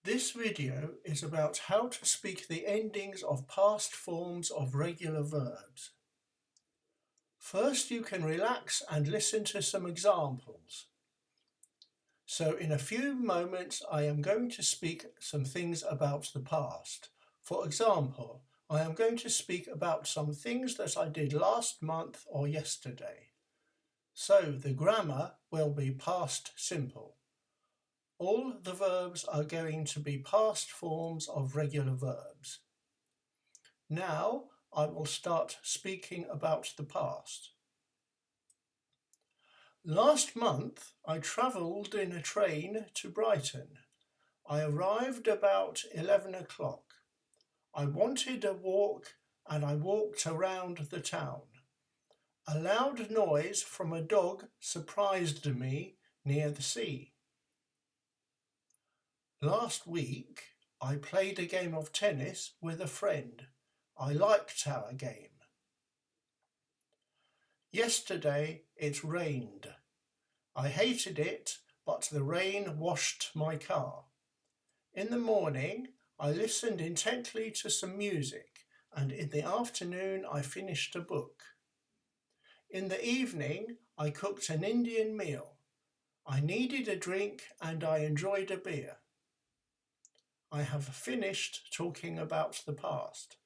This video is about how to speak the endings of past forms of regular verbs. First, you can relax and listen to some examples. So in a few moments, I am going to speak some things about the past. For example, I am going to speak about some things that I did last month or yesterday. So the grammar will be past simple. All the verbs are going to be past forms of regular verbs. Now I will start speaking about the past. Last month I travelled in a train to Brighton. I arrived about 11 o'clock. I wanted a walk and I walked around the town. A loud noise from a dog surprised me near the sea. Last week, I played a game of tennis with a friend. I liked our game. Yesterday, it rained. I hated it, but the rain washed my car. In the morning, I listened intently to some music, and in the afternoon, I finished a book. In the evening, I cooked an Indian meal. I needed a drink, and I enjoyed a beer. I have finished talking about the past.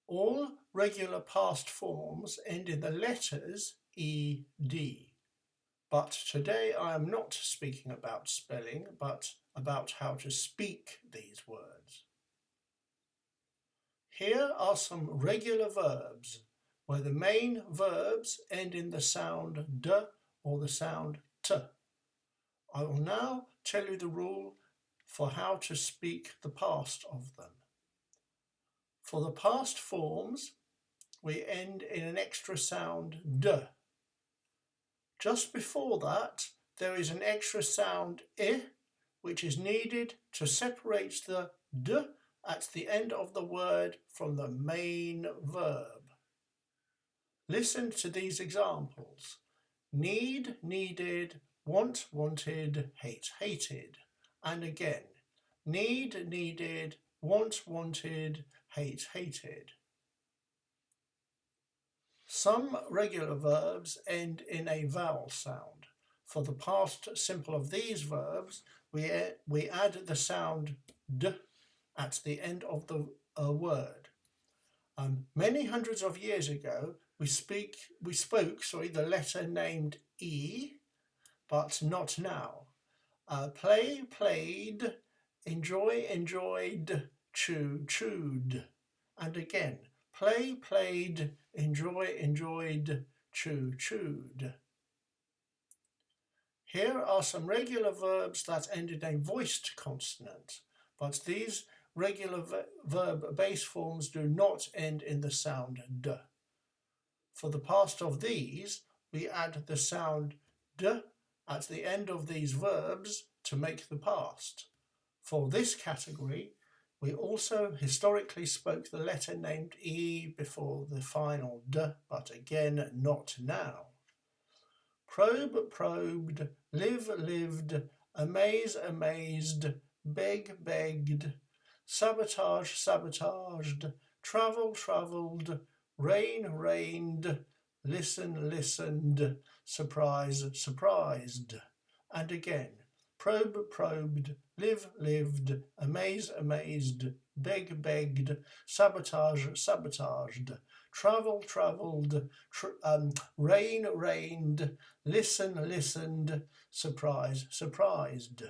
All regular past forms end in the letters ed, but today I am not speaking about spelling, but about how to speak these words. Here are some regular verbs where the main verbs end in the sound d or the sound t. I will now tell you the rule for how to speak the past of them. For the past forms, we end in an extra sound d. Just before that, there is an extra sound I, which is needed to separate the d at the end of the word from the main verb. Listen to these examples. Need, needed, want, wanted, hate, hated. And again, need, needed, want, wanted, hate, hated. Some regular verbs end in a vowel sound. For the past simple of these verbs, we add the sound d at the end of the word. Many hundreds of years ago, we spoke the letter named E, but not now. Play, played, enjoy, enjoyed, chew, chewed. And again, play, played, enjoy, enjoyed, chew, chewed. Here are some regular verbs that end in a voiced consonant, but these regular verb base forms do not end in the sound d. For the past of these, we add the sound d at the end of these verbs to make the past. For this category, we also historically spoke the letter named E before the final d, but again, not now. Probe, probed, live, lived, amaze, amazed, beg, begged, sabotage, sabotaged, travel, travelled, rain, rained, listen, listened, surprise, surprised. And again, probe, probed, live, lived, amaze, amazed, beg, begged, sabotage, sabotaged, travel, travelled, rain, rained, listen, listened, surprise, surprised.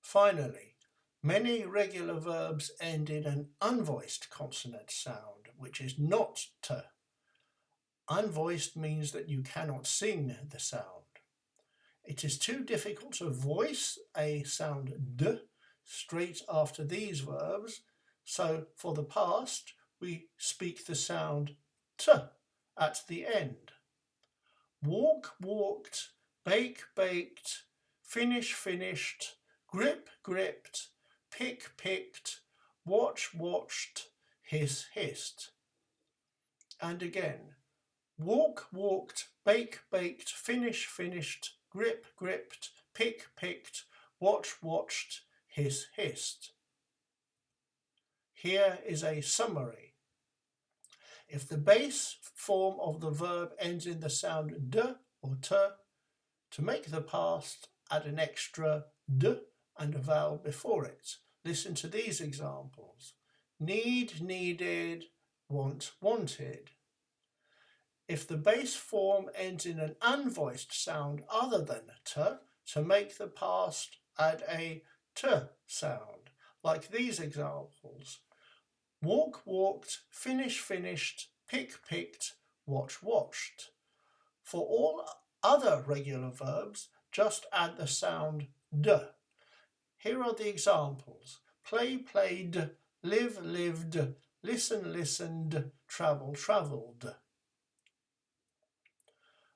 Finally, many regular verbs end in an unvoiced consonant sound, which is not t. Unvoiced means that you cannot sing the sound. It is too difficult to voice a sound d straight after these verbs, so for the past, we speak the sound t at the end. Walk, walked, bake, baked, finish, finished, grip, gripped, pick, picked, watch, watched, hiss, hissed. And again, walk, walked, bake, baked, finish, finished, grip, gripped, pick, picked, watch, watched, hiss, hissed. Here is a summary. If the base form of the verb ends in the sound d or t, to make the past, add an extra d and a vowel before it. Listen to these examples. Need, needed, want, wanted. If the base form ends in an unvoiced sound other than t, to make the past, add a t sound, like these examples. Walk, walked, finish, finished, pick, picked, watch, watched. For all other regular verbs, just add the sound d. Here are the examples. Play, played, live, lived, listen, listened, travel, travelled.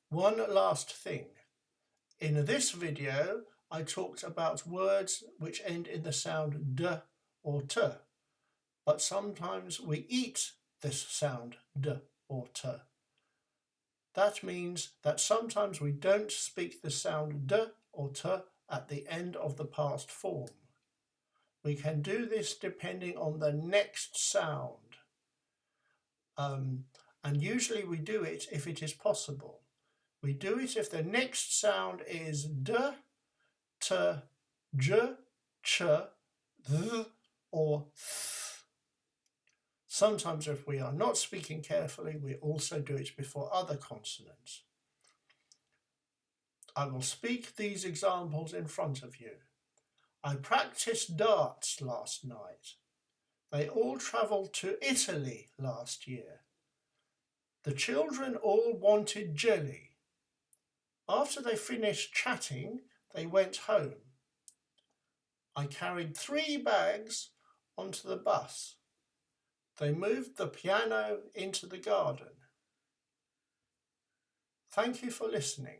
One last thing. In this video, I talked about words which end in the sound d or t, but sometimes we eat this sound d or t. That means that sometimes we don't speak the sound d or t at the end of the past form. We can do this depending on the next sound. And usually we do it if it is possible. We do it if the next sound is d, t, j, ch, th, or th. Sometimes if we are not speaking carefully, we also do it before other consonants. I will speak these examples in front of you. I practiced darts last night. They all travelled to Italy last year. The children all wanted jelly. After they finished chatting, they went home. I carried 3 bags onto the bus. They moved the piano into the garden. Thank you for listening.